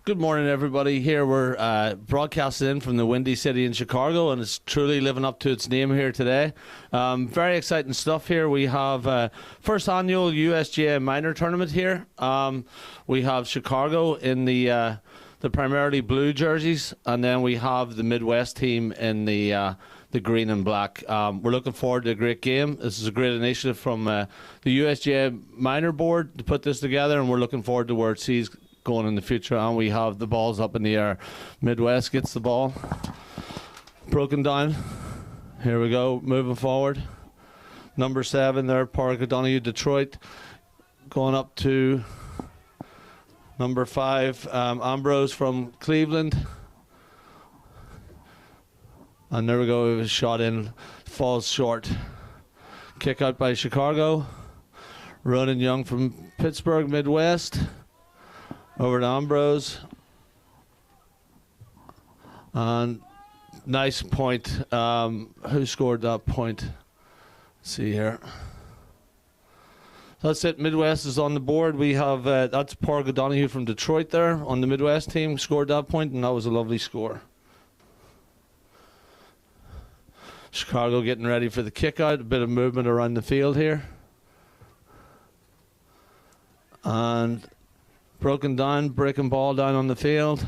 Good morning, everybody. Here we're broadcasting in from the Windy City in Chicago, and it's truly living up to its name here today. Very exciting stuff here. We have first annual USGA minor tournament here. We have Chicago in the primarily blue jerseys, and then we have the Midwest team in the green and black. We're looking forward to a great game. This is a great initiative from the USGA minor board to put this together, and we're looking forward to where it sees going in the future. And we have the balls up in the air. Midwest gets the ball broken down. Here we go, moving forward. Number 7 there, Park O'Donoghue, Detroit, going up to number 5, Ambrose from Cleveland. And there we go, it was shot in, falls short. Kick out by Chicago. Ronan Young from Pittsburgh, Midwest. Over to Ambrose. And nice point. Who scored that point? Let's see here. That's it. Midwest is on the board. We have that's Park O'Donoghue from Detroit there on the Midwest team. Scored that point, and that was a lovely score. Chicago getting ready for the kick out. A bit of movement around the field here. And broken down, breaking ball down on the field.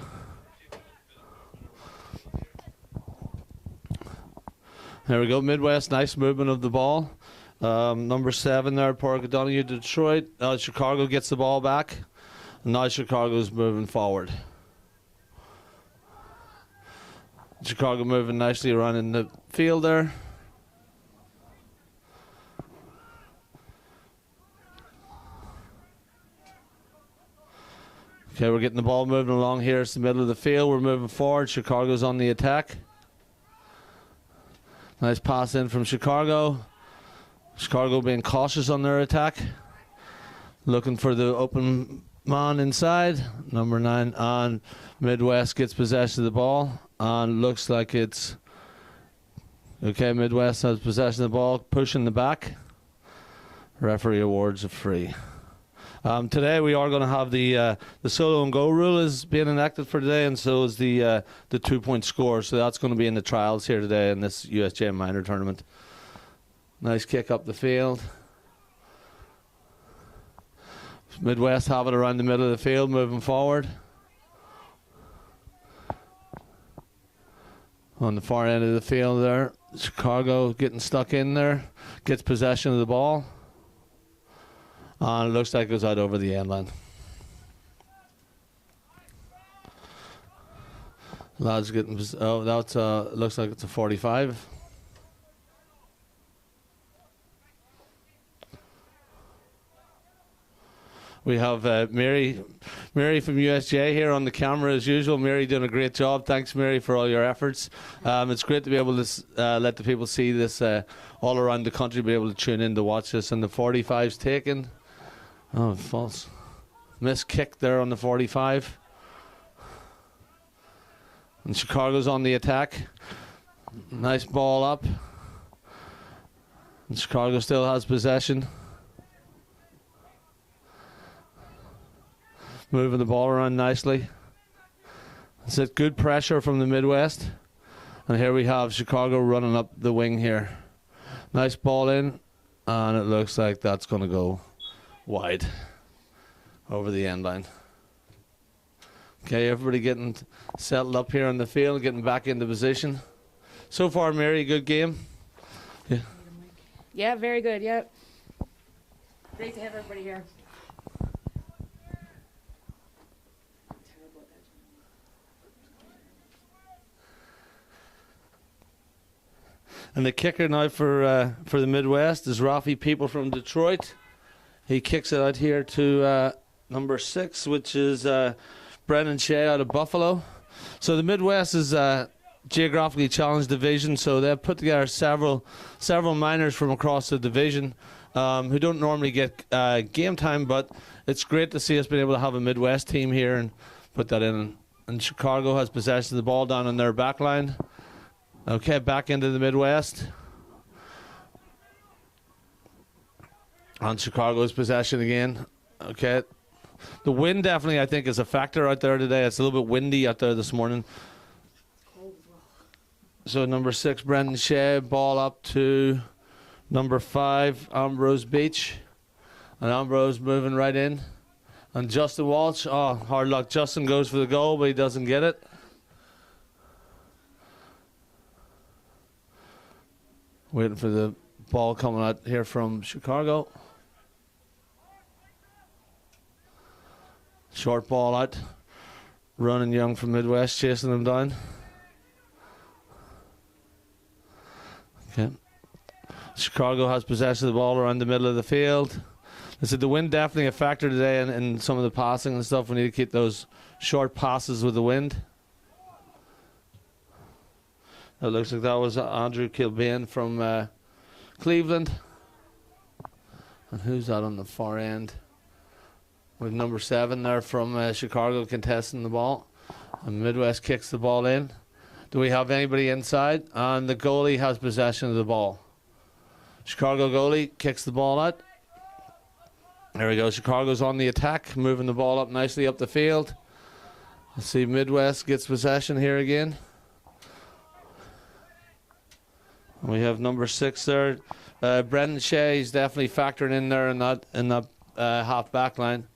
There we go, Midwest, nice movement of the ball. Number 7 there, Park O'Donoghue, Detroit. Chicago gets the ball back. And now Chicago's moving forward. Chicago moving nicely around in the field there. Okay, we're getting the ball moving along here. It's the middle of the field. We're moving forward. Chicago's on the attack. Nice pass in from Chicago. Chicago being cautious on their attack. Looking for the open man inside. Number 9 on Midwest gets possession of the ball. And looks like it's... Okay, Midwest has possession of the ball. Pushing the back. Referee awards a free. Today we are going to have the solo and go rule is being enacted for today, and so is the 2-point score. So that's going to be in the trials here today in this USGA minor tournament. Nice kick up the field. Midwest have it around the middle of the field, moving forward. On the far end of the field there, Chicago getting stuck in there, gets possession of the ball. And it looks like it goes out over the end line. Lads getting... Oh, that's looks like it's a 45. We have Mary from USGA here on the camera as usual. Mary doing a great job. Thanks, Mary, for all your efforts. It's great to be able to let the people see this all around the country, be able to tune in to watch this. And the 45's taken. Oh, false. Missed kick there on the 45. And Chicago's on the attack. Nice ball up. And Chicago still has possession. Moving the ball around nicely. It's a good pressure from the Midwest. And here we have Chicago running up the wing here. Nice ball in. And it looks like that's going to go wide over the end line. Okay, everybody getting settled up here on the field, getting back into position. So far, Mary, good game? Yeah. Yeah, very good, yep. Great to have everybody here. And the kicker now for the Midwest is Rafi People from Detroit. He kicks it out here to number 6, which is Brennan Shea out of Buffalo. So the Midwest is a geographically challenged division, so they've put together several minors from across the division who don't normally get game time, but it's great to see us being able to have a Midwest team here and put that in. And Chicago has possession of the ball down on their back line. Okay, back into the Midwest. On Chicago's possession again. Okay. The wind definitely, I think, is a factor out there today. It's a little bit windy out there this morning. So number 6, Brendan Shea, ball up to number 5, Ambrose Beach. And Ambrose moving right in. And Justin Walsh, oh, hard luck. Justin goes for the goal, but he doesn't get it. Waiting for the ball coming out here from Chicago. Short ball out. Running Young from Midwest, chasing them down. Okay. Chicago has possession of the ball around the middle of the field. I said the wind definitely a factor today in some of the passing and stuff. We need to keep those short passes with the wind. It looks like that was Andrew Kilbane from Cleveland. And who's that on the far end? With number 7 there from Chicago contesting the ball. And Midwest kicks the ball in. Do we have anybody inside? And the goalie has possession of the ball. Chicago goalie kicks the ball out. There we go. Chicago's on the attack, moving the ball up nicely up the field. Let's see, Midwest gets possession here again. We have number 6 there. Brendan Shea, he's definitely factoring in there in that half back line.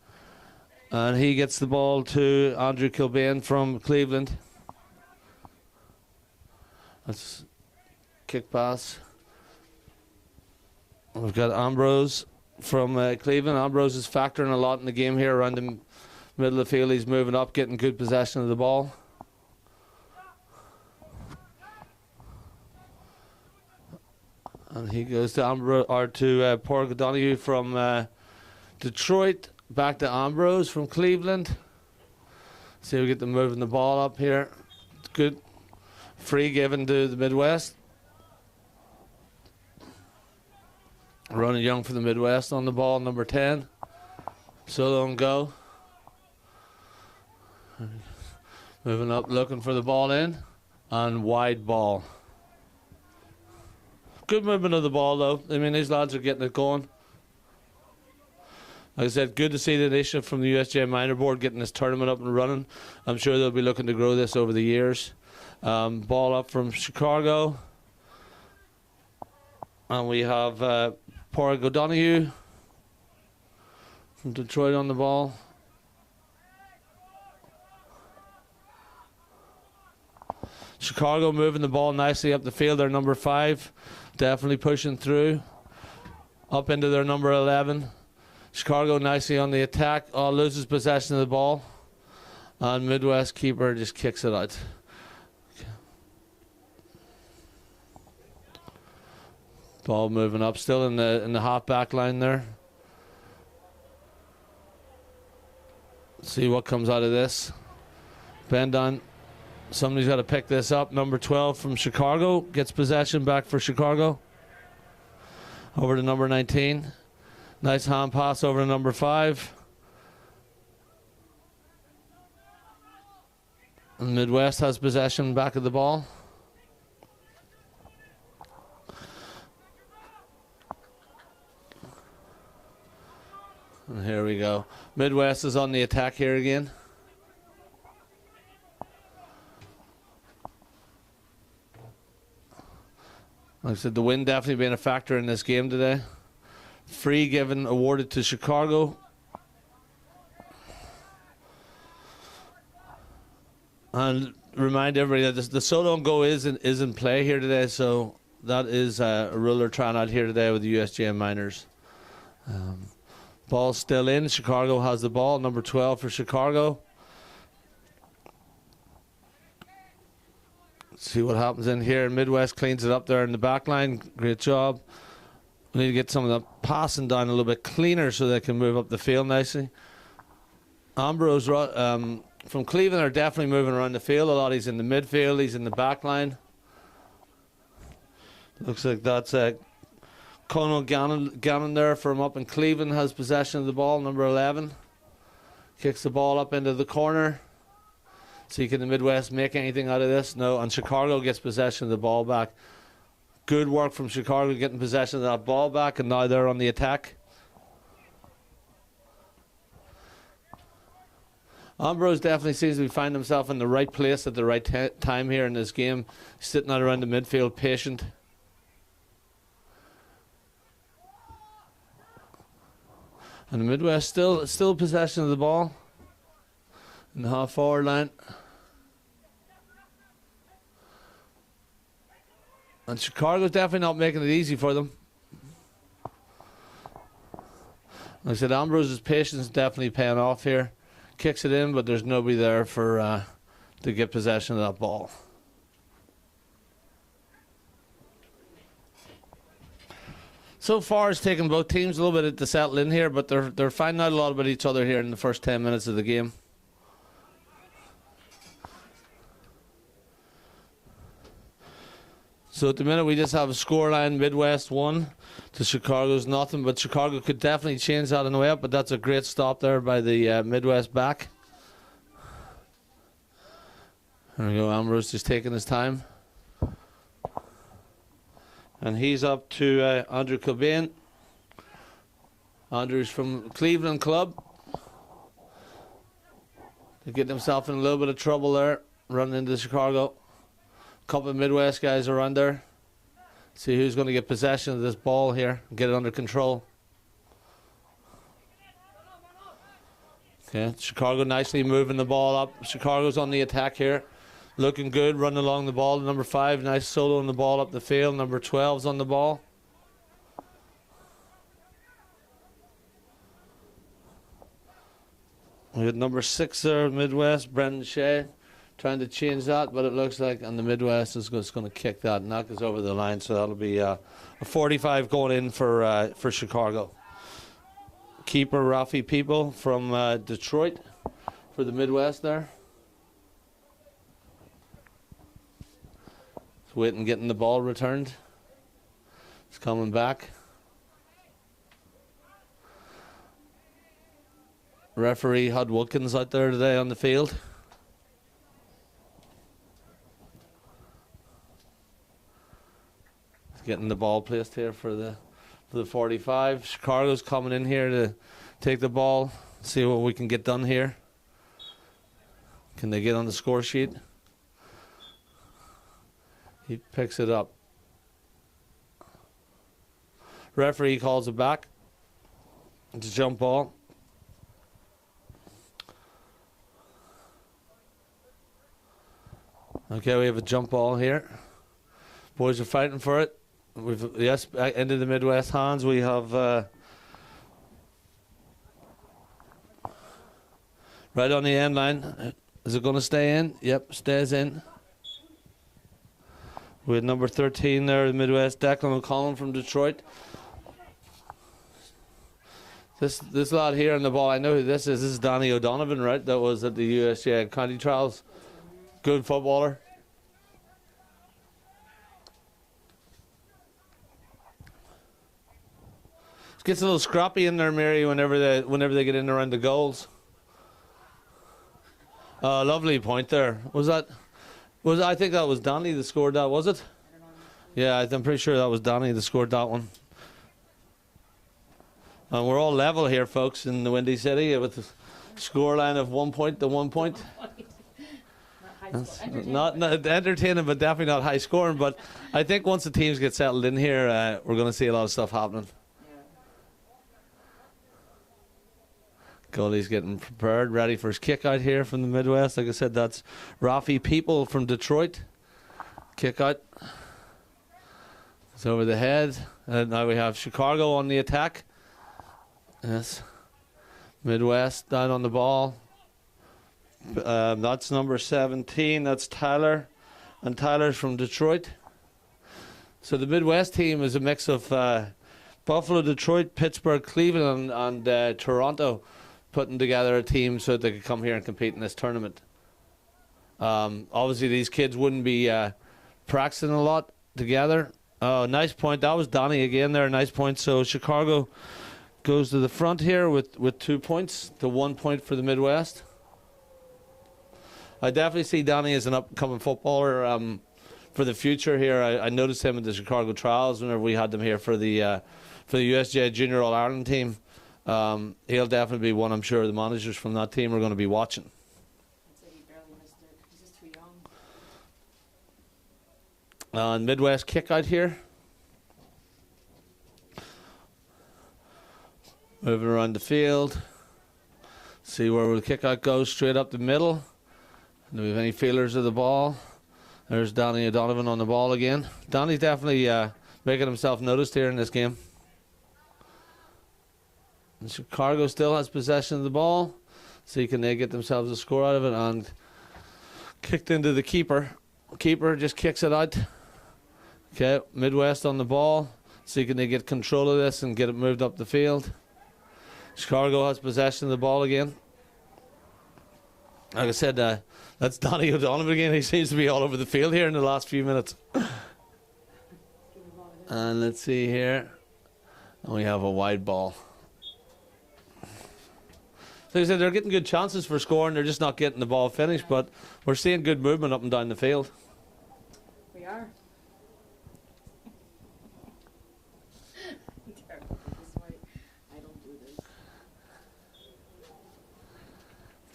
And he gets the ball to Andrew Kilbane from Cleveland. That's kick pass. We've got Ambrose from Cleveland. Ambrose is factoring a lot in the game here around the middle of the field. He's moving up, getting good possession of the ball. And he goes to Porg O'Donoghue from Detroit. Back to Ambrose from Cleveland. See if we get them moving the ball up here. Good. Free given to the Midwest. Running Young for the Midwest on the ball, number 10. Solo and go. Moving up, looking for the ball in. And wide ball. Good movement of the ball, though. I mean, these lads are getting it going. Like I said, good to see the initiative from the USGA Minor Board getting this tournament up and running. I'm sure they'll be looking to grow this over the years. Ball up from Chicago. And we have Porg O'Donoghue from Detroit on the ball. Chicago moving the ball nicely up the field. They're number 5. Definitely pushing through. Up into their number 11. Chicago nicely on the attack. Oh, loses possession of the ball. And Midwest keeper just kicks it out. Ball moving up, still in the half back line there. Let's see what comes out of this. Bend on. Somebody's got to pick this up. Number 12 from Chicago gets possession back for Chicago. Over to number 19. Nice hand pass over to number 5. And Midwest has possession back of the ball. And here we go. Midwest is on the attack here again. Like I said, the wind definitely being a factor in this game today. Free given, awarded to Chicago. And remind everybody that the solo and go is in play here today, so that is a rule they're trying out here today with the USGA Minors. Ball still in. Chicago has the ball. Number 12 for Chicago. Let's see what happens in here. Midwest cleans it up there in the back line. Great job. We need to get some of the passing down a little bit cleaner so they can move up the field nicely. Ambrose from Cleveland are definitely moving around the field a lot. He's in the midfield. He's in the back line. Looks like that's Conal Gannon there from up in Cleveland has possession of the ball, number 11. Kicks the ball up into the corner. See, can the Midwest make anything out of this? No, and Chicago gets possession of the ball back. Good work from Chicago getting possession of that ball back, and now they're on the attack. Ambrose definitely seems to be finding himself in the right place at the right time here in this game. Sitting out around the midfield, patient. And the Midwest still possession of the ball in the half forward line. And Chicago's definitely not making it easy for them. Like I said, Ambrose's patience is definitely paying off here. Kicks it in, but there's nobody there for to get possession of that ball. So far, it's taken both teams a little bit to settle in here, but they're finding out a lot about each other here in the first 10 minutes of the game. So at the minute, we just have a scoreline: Midwest 1 to Chicago's nothing. But Chicago could definitely change that on the way up. But that's a great stop there by the Midwest back. There we go. Ambrose just taking his time. And he's up to Andrew Cobain. Andrew's from Cleveland Club. They're getting himself in a little bit of trouble there, running into Chicago. A couple of Midwest guys around there. See who's going to get possession of this ball here and get it under control. Okay, Chicago nicely moving the ball up. Chicago's on the attack here. Looking good, running along the ball. Number 5, nice solo on the ball up the field. Number 12's on the ball. We had number 6 there, Midwest, Brendan Shea, trying to change that, but it looks like, and the Midwest is just going to kick that, knock us over the line, so that'll be a 45 going in for Chicago. Keeper Rafi People from Detroit for the Midwest there. Waiting, getting the ball returned. It's coming back. Referee Hud Wilkins out there today on the field. Getting the ball placed here for the 45. Chicago's coming in here to take the ball, see what we can get done here. Can they get on the score sheet? He picks it up. Referee calls it back. It's a jump ball. Okay, we have a jump ball here. Boys are fighting for it. We've into the Midwest hands. We have right on the end line. Is it going to stay in? Yep, stays in. We had number 13 there, the Midwest, Declan O'Connell from Detroit. This lad here on the ball, I know who this is. This is Danny O'Donovan, right? That was at the USGA County Trials. Good footballer. It gets a little scrappy in there, Mary, whenever they get in around the goals. Lovely point there. I think that was Danny that scored that, was it? Yeah, I'm pretty sure that was Danny that scored that one. And we're all level here, folks, in the Windy City with a scoreline of 1 point to 1 point. Not entertaining, but definitely not high scoring. But I think once the teams get settled in here, we're going to see a lot of stuff happening. Goalie's getting prepared, ready for his kick out here from the Midwest. Like I said, that's Rafi People from Detroit. Kick out. It's over the head. And now we have Chicago on the attack. Yes. Midwest down on the ball. That's number 17. That's Tyler. And Tyler's from Detroit. So the Midwest team is a mix of Buffalo, Detroit, Pittsburgh, Cleveland, and Toronto, putting together a team so that they could come here and compete in this tournament. Obviously, these kids wouldn't be practicing a lot together. Nice point. That was Donnie again there. Nice point. So Chicago goes to the front here with 2 points to 1 point for the Midwest. I definitely see Donnie as an upcoming footballer for the future here. I noticed him at the Chicago Trials whenever we had them here for the USGA Junior All-Ireland team. He'll definitely be one, I'm sure, the managers from that team are going to be watching. And Midwest kick out here. Moving around the field. See where the kick out goes, straight up the middle. Do we have any feelers of the ball? There's Danny O'Donovan on the ball again. Danny's definitely making himself noticed here in this game. And Chicago still has possession of the ball. See, can they get themselves a score out of it? And kicked into the keeper. Keeper just kicks it out. Okay, Midwest on the ball. See, can they get control of this and get it moved up the field? Chicago has possession of the ball again. Like I said, that's Danny O'Donovan again. He seems to be all over the field here in the last few minutes. And let's see here. And we have a wide ball. Like I said, they're getting good chances for scoring. They're just not getting the ball finished. But we're seeing good movement up and down the field. We are.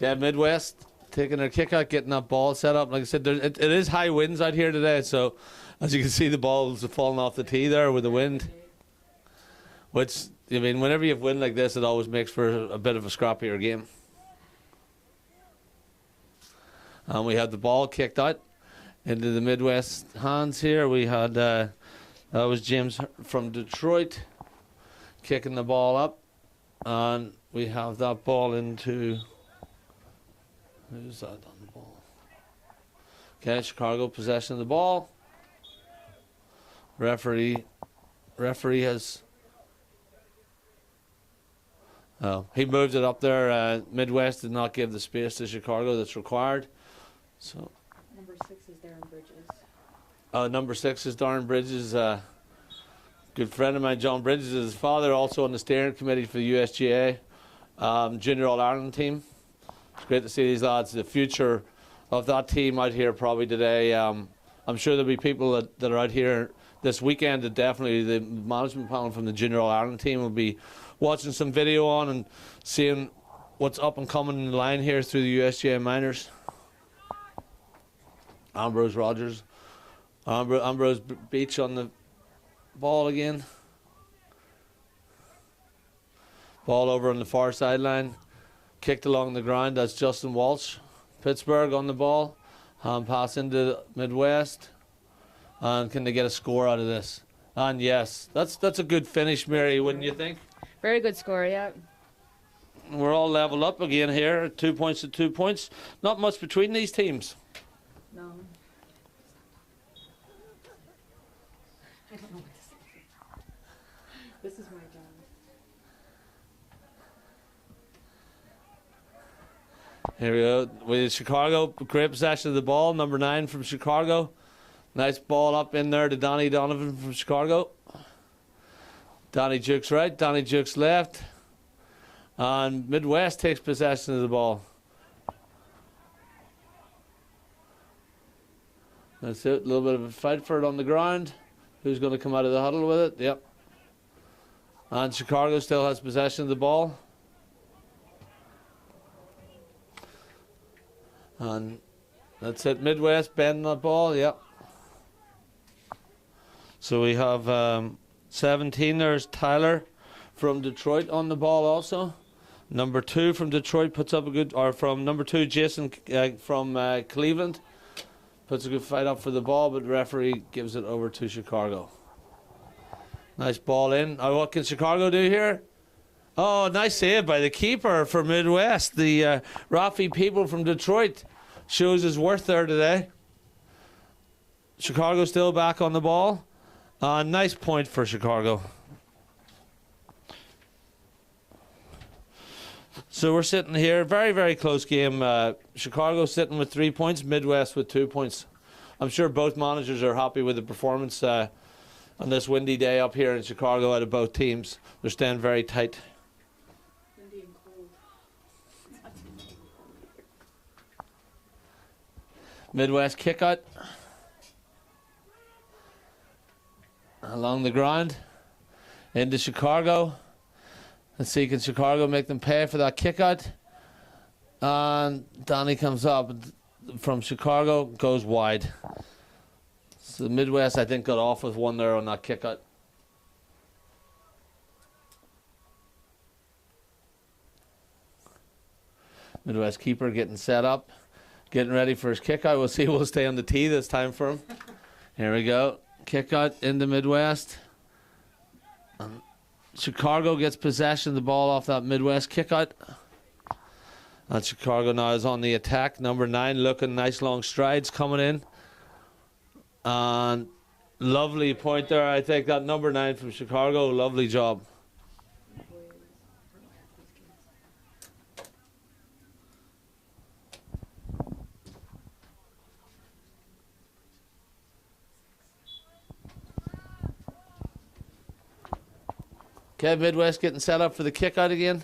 Okay, Midwest taking their kick out, getting that ball set up. Like I said, it is high winds out here today, so as you can see, the balls are falling off the tee there with the wind. Which, I mean, whenever you have wind like this, it always makes for a bit of a scrappier game. And we had the ball kicked out into the Midwest hands here. We had, that was James from Detroit kicking the ball up. And we have that ball into... Who's that on the ball? Okay, Chicago possession of the ball. Referee has... Oh, he moved it up there. Midwest did not give the space to Chicago that's required. So Number 6 is Darren Bridges. Number 6 is Darren Bridges. Good friend of mine, John Bridges, is his father, also on the steering committee for the USGA Junior All-Ireland team. It's great to see these lads. The future of that team out here probably today. I'm sure there'll be people that are out here this weekend that definitely the management panel from the Junior All-Ireland team will be watching some video on and seeing what's up and coming in the line here through the USGA minors. Ambrose Rogers. Ambrose Beach on the ball again. Ball over on the far sideline. Kicked along the ground. That's Justin Walsh. Pittsburgh on the ball. Hand pass into Midwest. And can they get a score out of this? And yes, that's a good finish, Mary, wouldn't you think? Very good score, yeah. We're all leveled up again here. 2 points to 2 points. Not much between these teams. No. I don't know what to say. This is my job. Here we go. With Chicago, great possession of the ball. Number 9 from Chicago. Nice ball up in there to Danny Donovan from Chicago. Danny Jukes right, Danny Jukes left. And Midwest takes possession of the ball. That's it. A little bit of a fight for it on the ground. Who's going to come out of the huddle with it? Yep. And Chicago still has possession of the ball. And that's it. Midwest bending that ball. Yep. So we have 17. There's Tyler from Detroit on the ball also. Number 2 from Detroit puts up a good, or from number 2, Jason from Cleveland. Puts a good fight up for the ball, but the referee gives it over to Chicago. Nice ball in. Oh, what can Chicago do here? Oh, nice save by the keeper for Midwest. The Rafi People from Detroit shows his worth there today. Chicago still back on the ball. Nice point for Chicago. So we're sitting here, very, very close game. Chicago sitting with 3 points, Midwest with 2 points. I'm sure both managers are happy with the performance on this windy day up here in Chicago out of both teams. They're staying very tight. Windy and cold. Midwest kick out. Along the ground. Into Chicago. Let's see, can Chicago make them pay for that kick out? And Danny comes up from Chicago, goes wide. So the Midwest, I think, got off with one there on that kick out. Midwest keeper getting set up, getting ready for his kick out. We'll see. We'll stay on the tee this time for him. Here we go. Kick out into Midwest. And Chicago gets possession of the ball off that Midwest kick out. And Chicago now is on the attack. Number 9 looking nice long strides coming in. And lovely point there. I think that number 9 from Chicago. Lovely job. Okay, Midwest getting set up for the kick out again.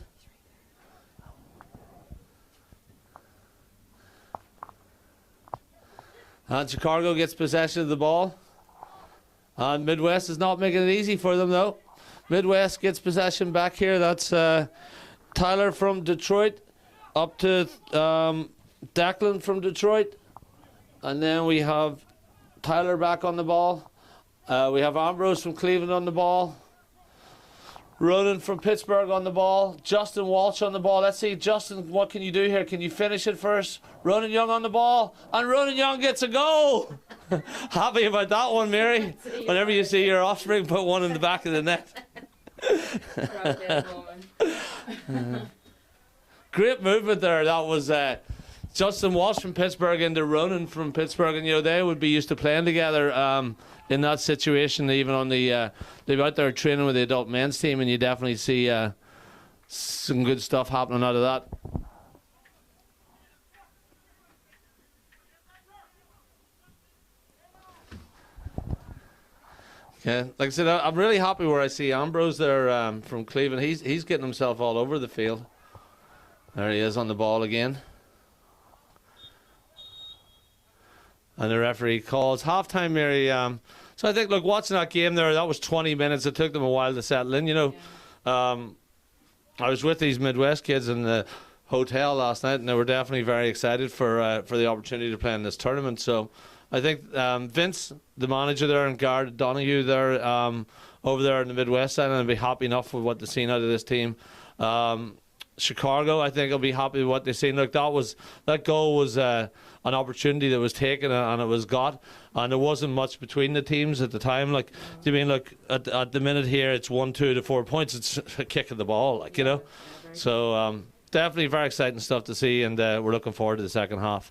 And Chicago gets possession of the ball. And Midwest is not making it easy for them, though. Midwest gets possession back here. That's Tyler from Detroit up to Declan from Detroit. And then we have Tyler back on the ball. We have Ambrose from Cleveland on the ball. Ronan from Pittsburgh on the ball. Justin Walsh on the ball. Let's see, Justin, what can you do here? Can you finish it first? Ronan Young on the ball. And Ronan Young gets a goal. Happy about that one, Mary. Whenever you see your offspring put one in the back of the net. Great movement there. That was Justin Walsh from Pittsburgh into Ronan from Pittsburgh. And, you know, they would be used to playing together in that situation, even on the they're out there training with the adult men's team, and you definitely see some good stuff happening out of that. Okay, like I said, I'm really happy where I see Ambrose there from Cleveland. He's getting himself all over the field. There he is on the ball again. And the referee calls halftime, Mary. So I think, look, watching that game there, that was 20 minutes. It took them a while to settle in. You know, I was with these Midwest kids in the hotel last night, and they were definitely very excited for the opportunity to play in this tournament. So I think Vince, the manager there, and Garrett Donahue there over there in the Midwest side, and will be happy enough with what they've seen out of this team. Chicago, I think, will be happy with what they've seen. Look, that goal was an opportunity that was taken and it was got, and there wasn't much between the teams at the time. Like, do you mean, look, at the minute here, it's 1-2 to 4 points. It's a kick of the ball, like, you know. So definitely very exciting stuff to see, and we're looking forward to the second half.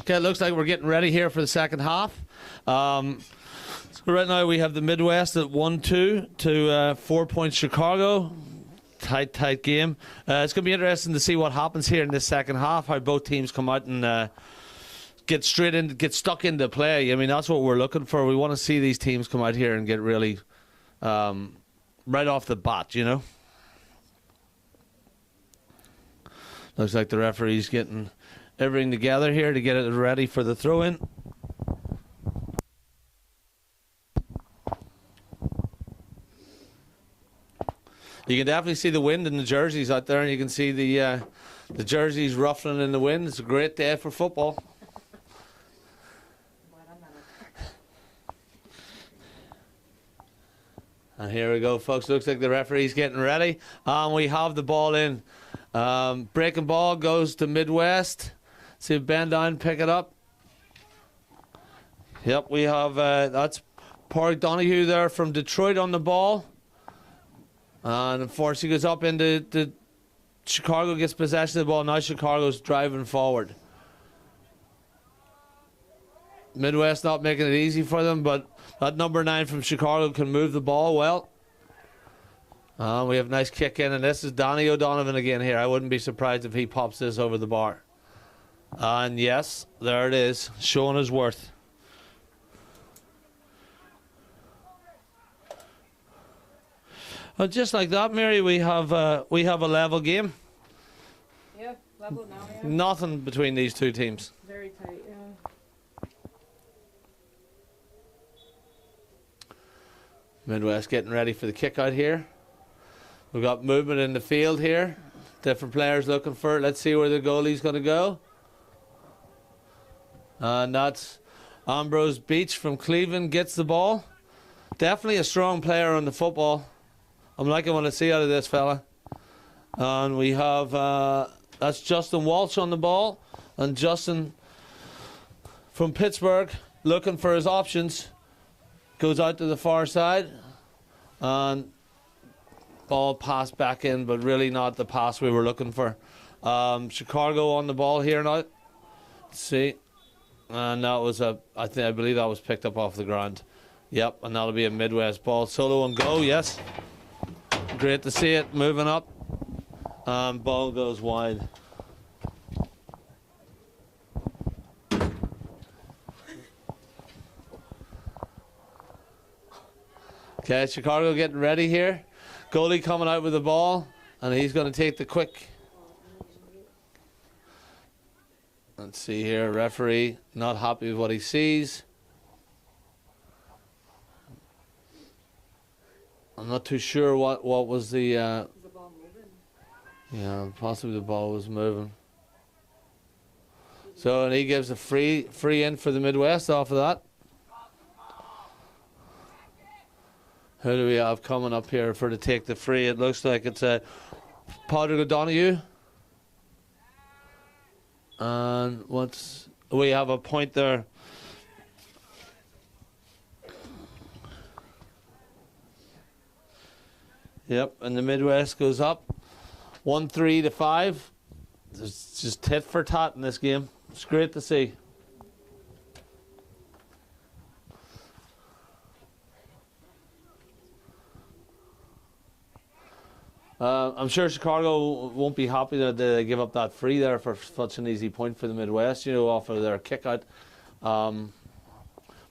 Okay, it looks like we're getting ready here for the second half. So right now we have the Midwest at 1-2 to 4 points Chicago. Tight game. It's going to be interesting to see what happens here in this second half, how both teams come out and get stuck into play. I mean, that's what we're looking for. We want to see these teams come out here and get really right off the bat, you know. Looks like the referee's getting everything together here to get it ready for the throw-in. You can definitely see the wind in the jerseys out there, and you can see the jerseys ruffling in the wind. It's a great day for football. And here we go, folks. Looks like the referee's getting ready. We have the ball in. Breaking ball goes to Midwest. See if Ben down pick it up. Yep, we have that's Pádraig Donahue there from Detroit on the ball. And unfortunately goes up into Chicago, gets possession of the ball. Now Chicago's driving forward. Midwest not making it easy for them, but that number 9 from Chicago can move the ball well. We have a nice kick in, and this is Danny O'Donovan again here. I wouldn't be surprised if he pops this over the bar. And yes, there it is, showing his worth. Just like that, Mary, we have a level game. Yeah, level now, yeah. Nothing between these two teams. Very tight, yeah. Midwest getting ready for the kick out here. We've got movement in the field here. Different players looking for it. Let's see where the goalie's going to go. And that's Ambrose Beach from Cleveland gets the ball. Definitely a strong player on the football. I'm liking what I see out of this fella. And we have, that's Justin Walsh on the ball. And Justin from Pittsburgh looking for his options. Goes out to the far side. And ball passed back in, but really not the pass we were looking for. Chicago on the ball here now. Let's see. And that was I believe that was picked up off the ground. Yep, and that'll be a Midwest ball. Solo and go, yes. Great to see it moving up. Ball goes wide. Okay, Chicago getting ready here. Goalie coming out with the ball, and he's going to take the quick. Let's see here, referee not happy with what he sees. I'm not too sure what was the. Was the ball moving? Yeah, possibly the ball was moving. So and he gives a free in for the Midwest off of that. Who do we have coming up here to take the free? It looks like it's Pádraig O'Donoghue. And we have a point there. Yep, and the Midwest goes up 1-3 to 5. It's just tit for tat in this game. It's great to see. I'm sure Chicago won't be happy that they give up that free there for such an easy point for the Midwest, off of their kick out. But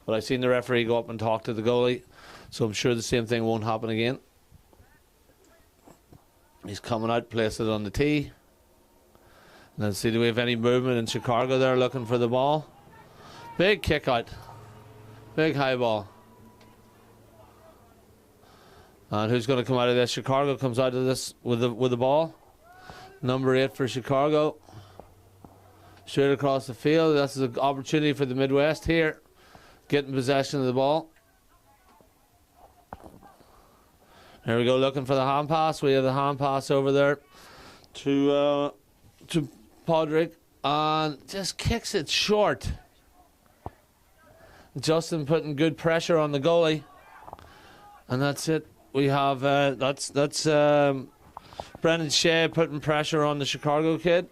I've seen the referee go up and talk to the goalie, so I'm sure the same thing won't happen again. He's coming out, place it on the tee. And let's see, do we have any movement in Chicago there looking for the ball? Big kick out. Big high ball. And who's going to come out of this? Chicago comes out of this with the ball. Number 8 for Chicago. Straight across the field. That's an opportunity for the Midwest here. Getting possession of the ball. There we go, looking for the hand pass. We have the hand pass over there to Pádraig. And just kicks it short. Justin putting good pressure on the goalie. And that's it. We have that's Brendan Shea putting pressure on the Chicago kid.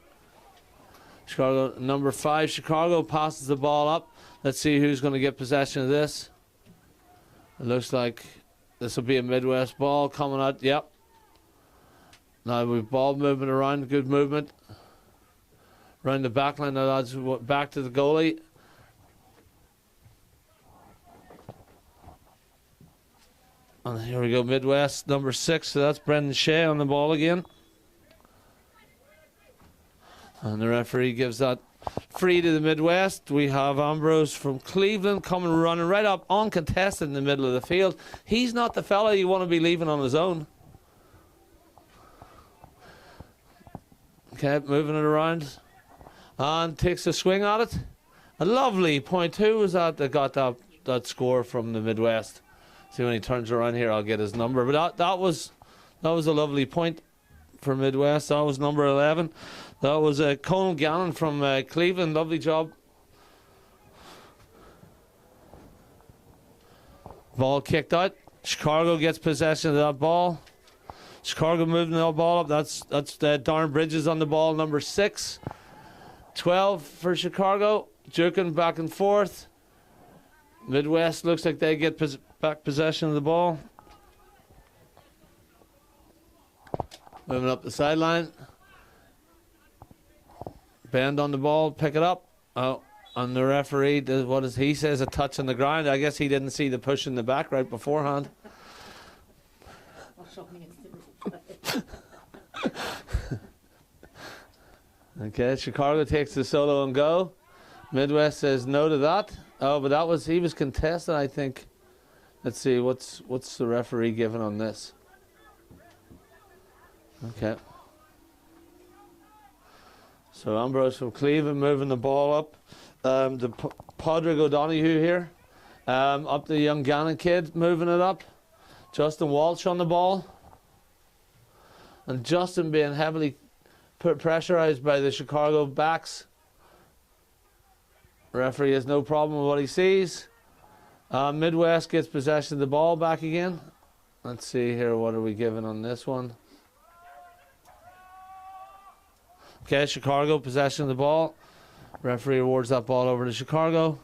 Chicago, number 5, Chicago passes the ball up. Let's see who's going to get possession of this. It looks like this will be a Midwest ball coming out. Yep. Now we've ball movement around, good movement. Around the back line, now that's back to the goalie. And here we go, Midwest, number 6, so that's Brendan Shea on the ball again. And the referee gives that free to the Midwest. We have Ambrose from Cleveland coming running right up, uncontested in the middle of the field. He's not the fella you want to be leaving on his own. Okay, moving it around. And takes a swing at it. A lovely point. Who was that got that score from the Midwest? See, when he turns around here, I'll get his number. But that was a lovely point for Midwest. That was number 11. That was Conal Gannon from Cleveland. Lovely job. Ball kicked out. Chicago gets possession of that ball. Chicago moving the ball up. That's Darren Bridges on the ball, number 6. 12 for Chicago. Juking back and forth. Midwest looks like they get back possession of the ball. Moving up the sideline. Bend on the ball, pick it up. Oh, and the referee does he says, a touch on the ground. I guess he didn't see the push in the back right beforehand. Okay, Chicago takes the solo and go. Midwest says no to that. Oh, but he was contested, I think. Let's see, what's the referee giving on this? Okay. So Ambrose from Cleveland moving the ball up. The Padraig O'Donoghue here. Up the young Gannon kid moving it up. Justin Walsh on the ball. And Justin being heavily pressurized by the Chicago backs. Referee has no problem with what he sees. Midwest gets possession of the ball back again. Let's see here, what are we giving on this one? Okay, Chicago possession of the ball. Referee awards that ball over to Chicago.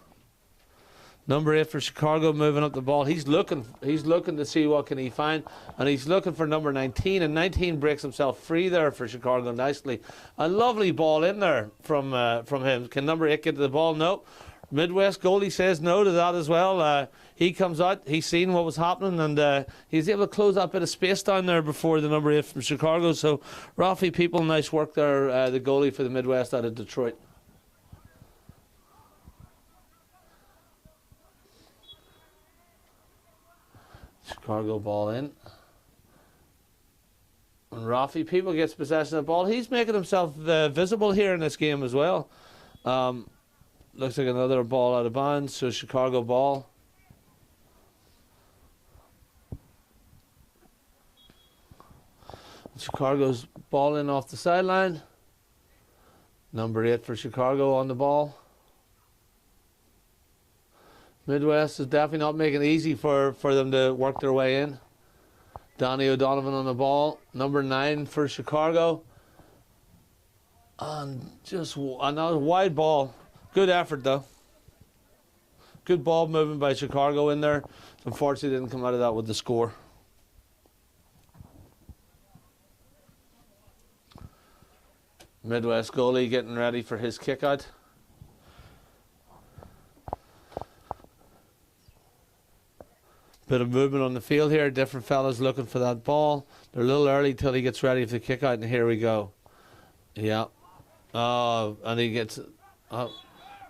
Number 8 for Chicago moving up the ball. He's looking to see what can he find, and he's looking for number 19, and 19 breaks himself free there for Chicago nicely. A lovely ball in there from him. Can number 8 get to the ball? No. Midwest goalie says no to that as well. He comes out, he's seen what was happening, and he's able to close that bit of space down there before the number 8 from Chicago. So Rafi People, nice work there, the goalie for the Midwest out of Detroit. Chicago ball in. And Rafi People gets possession of the ball. He's making himself visible here in this game as well. Looks like another ball out of bounds, so Chicago ball. Chicago's ball in off the sideline. Number 8 for Chicago on the ball. Midwest is definitely not making it easy for them to work their way in. Danny O'Donovan on the ball. Number 9 for Chicago. And just another wide ball. Good effort though. Good ball movement by Chicago in there. Unfortunately didn't come out of that with the score. Midwest goalie getting ready for his kick out. Bit of movement on the field here. Different fellas looking for that ball. They're a little early till he gets ready for the kick out, and here we go. Yeah. Oh, and he gets...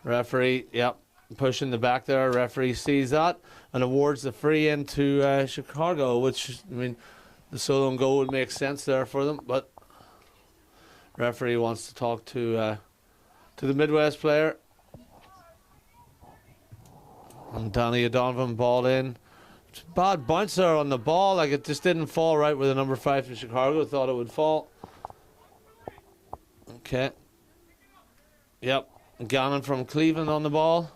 referee, yep, pushing the back there. Referee sees that and awards the free into Chicago, which, I mean, the solo and goal would make sense there for them, but referee wants to talk to the Midwest player. And Danny O'Donovan ball in. Bad bounce there on the ball, like it just didn't fall right where the number 5 from Chicago thought it would fall. Okay. Yep. Gannon from Cleveland on the ball.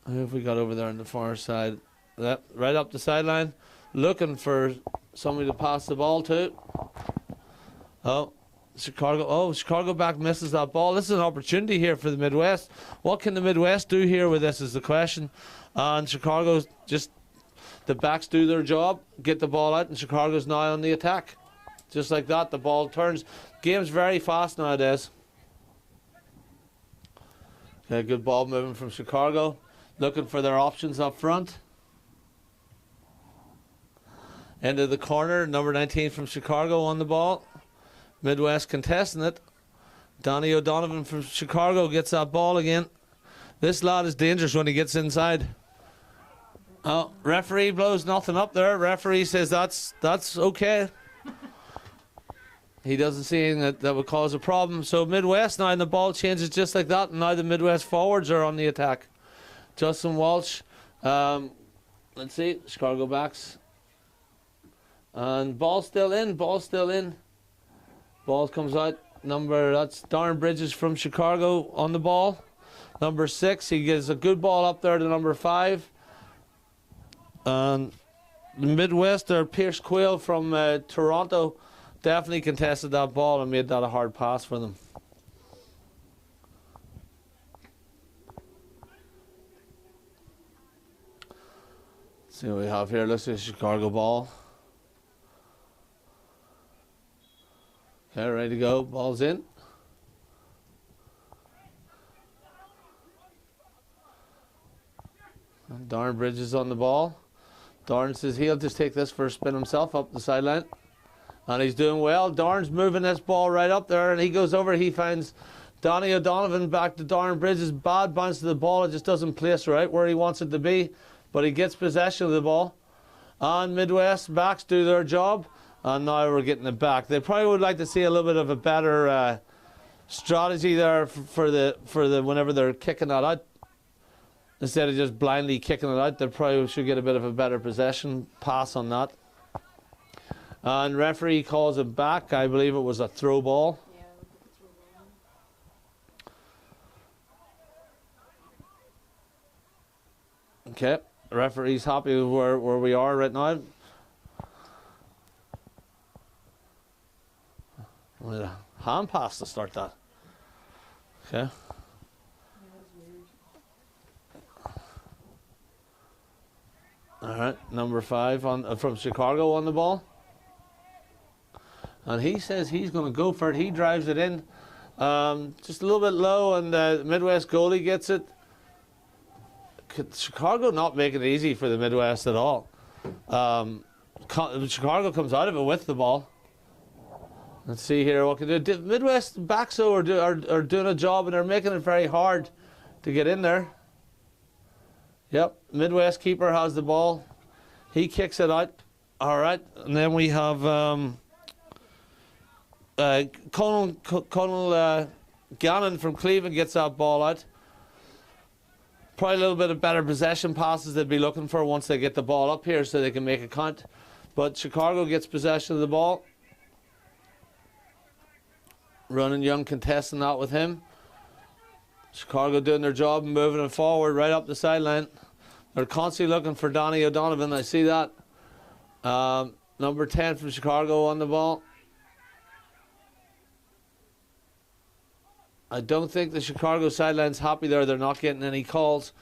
Who have we got over there on the far side? That right up the sideline, looking for somebody to pass the ball to. Oh, Chicago back misses that ball. This is an opportunity here for the Midwest. What can the Midwest do here with this is the question. And Chicago's just, the backs do their job, get the ball out, and Chicago's now on the attack. Just like that, the ball turns. Game's very fast nowadays. Okay, good ball moving from Chicago. Looking for their options up front. Into the corner, number 19 from Chicago on the ball. Midwest contesting it. Donnie O'Donovan from Chicago gets that ball again. This lad is dangerous when he gets inside. Oh, referee blows nothing up there. Referee says that's okay. He doesn't see anything that would cause a problem. So Midwest now, and the ball changes just like that. And now the Midwest forwards are on the attack. Justin Walsh. Let's see. Chicago backs. And ball still in. Ball comes out. That's Darren Bridges from Chicago on the ball. Number 6. He gets a good ball up there to number 5. And the Midwest, Pierce Quayle from Toronto, definitely contested that ball and made that a hard pass for them. Let's see what we have here. Looks like a Chicago ball. Okay, ready to go. Ball's in. And Darren Bridges on the ball. Darren says he'll just take this for a spin himself up the sideline. And he's doing well. Darren's moving this ball right up there, and he goes over. He finds Donnie O'Donovan back to Darren Bridges. Bad bounce to the ball. It just doesn't place right where he wants it to be. But he gets possession of the ball. And Midwest backs do their job. And now we're getting it back. They probably would like to see a little bit of a better strategy there for the whenever they're kicking that out. Instead of just blindly kicking it out, they probably should get a bit of a better possession pass on that. And referee calls it back. I believe it was a throw ball. Yeah, Okay, the referee's happy with where we are right now. With a hand pass to start that. Okay. All right, number 5 from Chicago on the ball. And he says he's going to go for it. He drives it in. Just a little bit low, and the Midwest goalie gets it. Could Chicago not make it easy for the Midwest at all? Chicago comes out of it with the ball. Let's see here what can do. Midwest backs though are doing a job, and they're making it very hard to get in there. Yep, Midwest keeper has the ball. He kicks it out. All right, and then we have Conal Gannon from Cleveland gets that ball out. Probably a little bit of better possession passes they'd be looking for once they get the ball up here so they can make a count. But Chicago gets possession of the ball. Running Young contesting that with him. Chicago doing their job and moving it forward right up the sideline. They're constantly looking for Donnie O'Donovan. I see that. Number 10 from Chicago on the ball. I don't think the Chicago sideline's happy there. They're not getting any calls.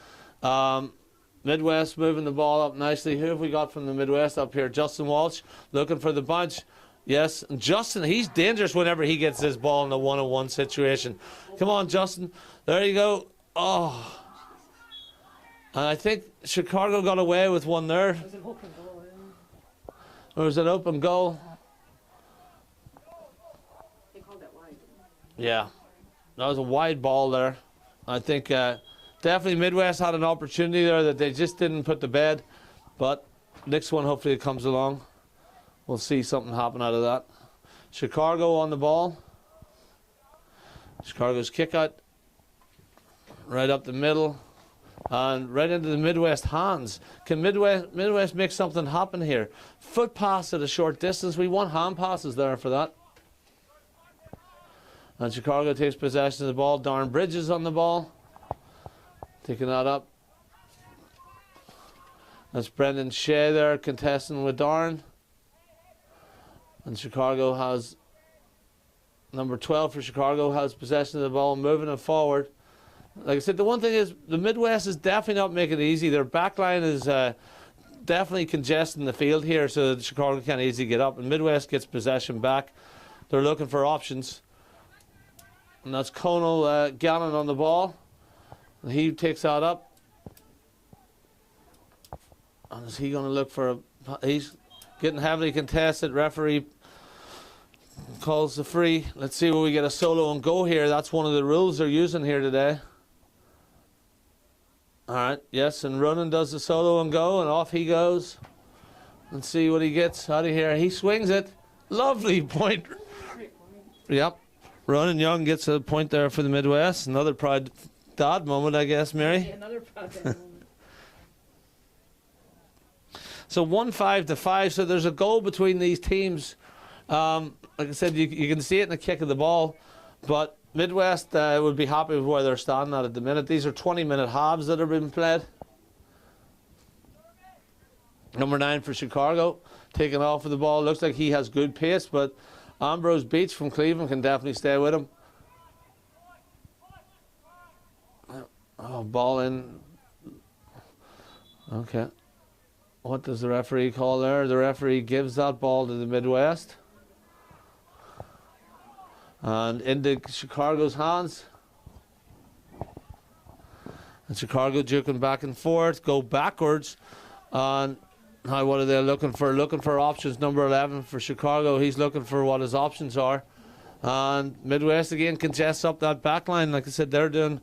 Midwest moving the ball up nicely. Who have we got from the Midwest up here? Justin Walsh looking for the bunch. Yes, and Justin, he's dangerous whenever he gets this ball in a one-on-one situation. Come on, Justin. There you go. Oh. And I think Chicago got away with one there. it was an open goal. There was an open goal. They called that wide. Yeah. That was a wide ball there. I think definitely Midwest had an opportunity there that they just didn't put to bed. But next one, hopefully it comes along. We'll see something happen out of that. Chicago on the ball. Chicago's kick out. Right up the middle. And right into the Midwest hands. Can Midwest make something happen here? Foot pass at a short distance. We want hand passes there for that. And Chicago takes possession of the ball. Darren Bridges on the ball. Taking that up. That's Brendan Shea there contesting with Darren. And Chicago has Number 12 for Chicago has possession of the ball, moving it forward. Like I said, the one thing is the Midwest is definitely not making it easy. Their back line is definitely congesting the field here, so that Chicago can't easily get up. And Midwest gets possession back. They're looking for options. And that's Conal Gannon on the ball. And he takes that up. And is he going to look for a... He's getting heavily contested. Referee calls the free. Let's see where we get a solo and go here. That's one of the rules they're using here today. All right, yes, and Running does the solo and go, and off he goes. Let's see what he gets out of here. He swings it. Lovely point. Yep. Running Young gets a point there for the Midwest. Another proud dad moment, I guess, Mary. Yeah, another proud dad moment. So 1-5 so there's a goal between these teams. Like I said, you can see it in the kick of the ball, but Midwest would be happy with where they're standing at the minute. These are 20-minute halves that have been played. Number 9 for Chicago, taking off with the ball. Looks like he has good pace, but Ambrose Beach from Cleveland can definitely stay with him. Oh, ball in. Okay. What does the referee call there? The referee gives that ball to the Midwest. And into Chicago's hands. And Chicago juking back and forth, go backwards. And now what are they looking for? Looking for options. Number 11 for Chicago. He's looking for what his options are. And Midwest again congests up that back line. Like I said, they're doing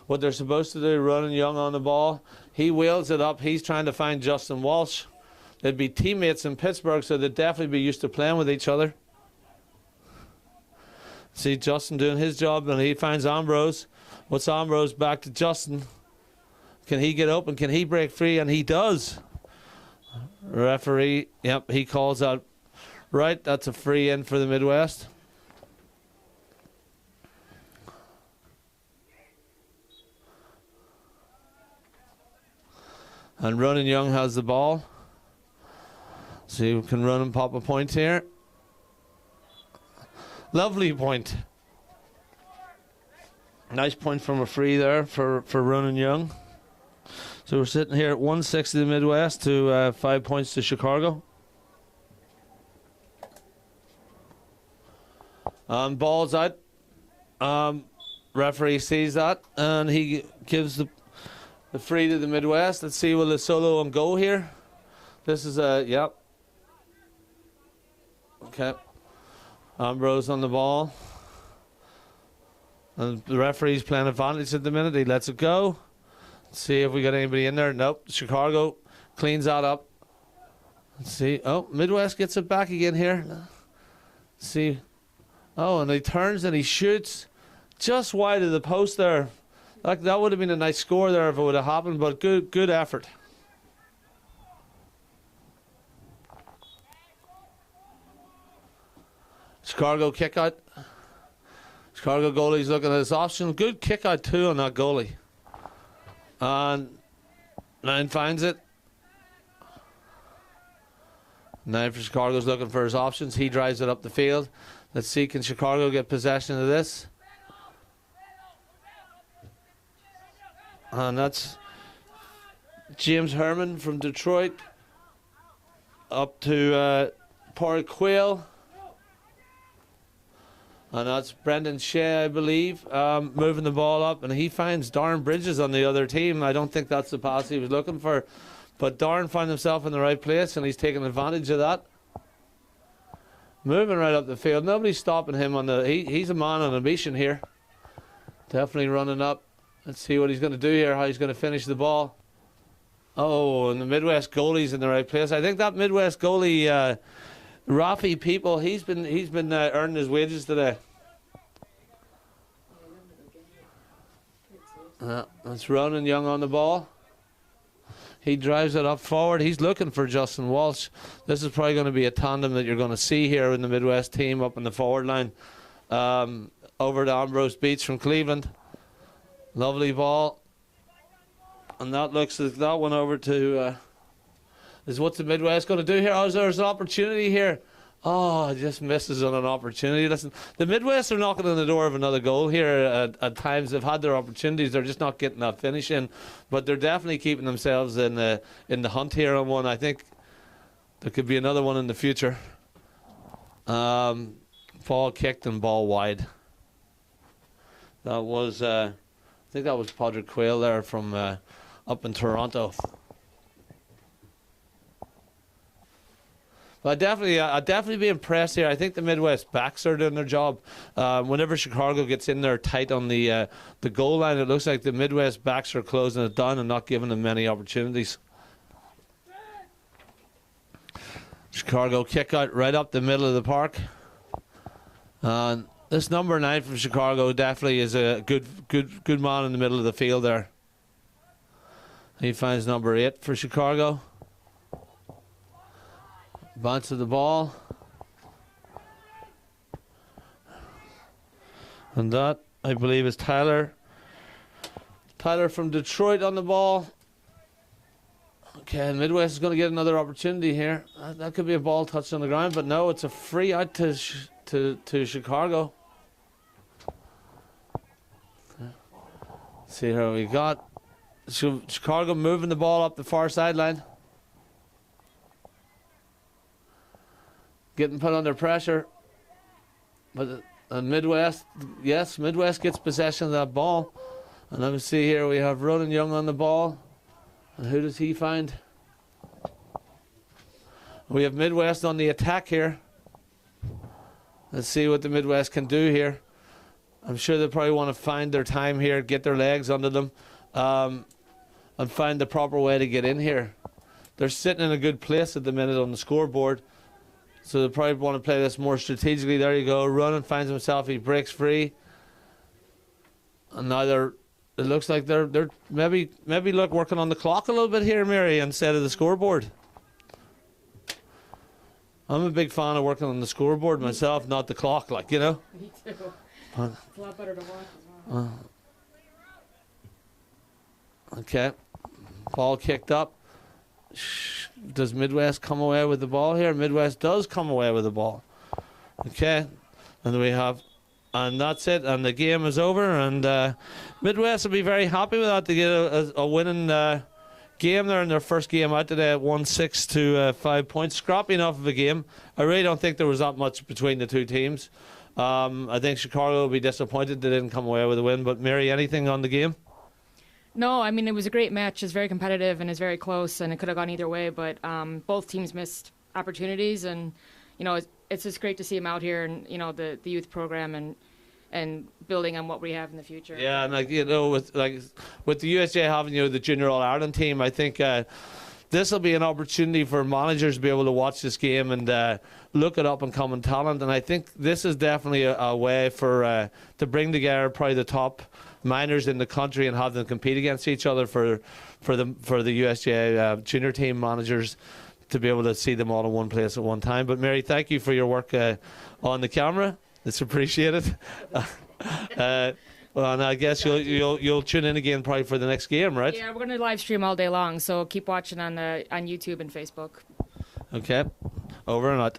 what they're supposed to do, Running Young on the ball. He wheels it up. He's trying to find Justin Walsh. They'd be teammates in Pittsburgh, so they'd definitely be used to playing with each other. See Justin doing his job, and he finds Ambrose. What's Ambrose? Back to Justin. Can he get open? Can he break free? And he does. Referee, yep, he calls out. Right, that's a free in for the Midwest. And Running Young has the ball. See who can run and pop a point here. Lovely point. Nice point from a free there for Running Young. So we're sitting here at 1-6 to the Midwest to 5 points to Chicago. Ball's out. Referee sees that and he gives the free to the Midwest. Let's see, will the solo and go here? This is a, yep. Okay. Ambrose on the ball. And the referee's playing advantage at the minute. He lets it go. Let's see if we got anybody in there. Nope. Chicago cleans that up. Let's see. Oh, Midwest gets it back again here. Let's see. Oh, and he turns and he shoots just wide of the post there. That would have been a nice score there if it would have happened, but good effort. Chicago kick out. Chicago goalie's looking at his option. Good kick out too on that goalie. And 9 finds it. 9 for Chicago's looking for his options. He drives it up the field. Let's see, can Chicago get possession of this? And that's James Herman from Detroit up to Pádraig Quayle. And that's Brendan Shea, I believe, moving the ball up. And he finds Darren Bridges on the other team. I don't think that's the pass he was looking for. But Darren found himself in the right place, and he's taking advantage of that. Moving right up the field. Nobody's stopping him on the... He's a man on a mission here. Definitely running up. Let's see what he's going to do here, how he's going to finish the ball. Oh, and the Midwest goalie's in the right place. I think that Midwest goalie... Rafi People, he's been earning his wages today. That's Running Young on the ball. He drives it up forward. He's looking for Justin Walsh. This is probably going to be a tandem that you're going to see here in the Midwest team up in the forward line. Over to Ambrose Beach from Cleveland. Lovely ball. And that looks like that one over to... is what's the Midwest going to do here? Oh, there's an opportunity here. Oh, just misses on an opportunity. Listen, the Midwest are knocking on the door of another goal here at times. They've had their opportunities. They're just not getting that finish in. But they're definitely keeping themselves in the hunt here on one. I think there could be another one in the future. Ball kicked and ball wide. That was, I think that was Padraig Quayle there from up in Toronto. But I'd definitely be impressed here. I think the Midwest backs are doing their job. Whenever Chicago gets in there tight on the goal line, it looks like the Midwest backs are closing it down and not giving them many opportunities. Chicago kick out right up the middle of the park. This number 9 from Chicago definitely is a good man in the middle of the field there. He finds number 8 for Chicago. Bounce of the ball. And that, I believe, is Tyler. Tyler from Detroit on the ball. Okay, Midwest is going to get another opportunity here. That could be a ball touched on the ground, but no, it's a free out to Chicago. See how we got Chicago moving the ball up the far sideline. Getting put under pressure. But Midwest, yes, Midwest gets possession of that ball. And let me see here, we have Ronan Young on the ball. And who does he find? We have Midwest on the attack here. Let's see what the Midwest can do here. I'm sure they probably want to find their time here, get their legs under them, and find the proper way to get in here. They're sitting in a good place at the minute on the scoreboard. So they probably want to play this more strategically. There you go. Ronan finds himself. He breaks free. And now it looks like they're maybe look working on the clock a little bit here, Mary, instead of the scoreboard. I'm a big fan of working on the scoreboard myself, not the clock, like, you know. Me too. It's a lot better to watch as well. Okay. Ball kicked up. Does Midwest come away with the ball here? Midwest does come away with the ball. Okay. And that's it. And the game is over. And Midwest will be very happy with that to get a winning game there in their first game out today at 1-6 to 5 points. Scrappy enough of a game. I really don't think there was that much between the two teams. I think Chicago will be disappointed they didn't come away with a win. But Mary, anything on the game? No, I mean, it was a great match. It's very competitive and it's very close, and it could have gone either way. But both teams missed opportunities, and you know, it's just great to see them out here, and you know, the youth program and building on what we have in the future. Yeah, and like, you know, with the USJ having, you know, the Junior All Ireland team, I think this will be an opportunity for managers to be able to watch this game and look at up and coming talent. And I think this is definitely a way for to bring together probably the top minors in the country and have them compete against each other for the USJ junior team managers to be able to see them all in one place at one time. But Mary, thank you for your work on the camera. It's appreciated. Well, and I guess you'll tune in again probably for the next game, right? Yeah, we're going to live stream all day long, so keep watching on YouTube and Facebook. Okay, over and out.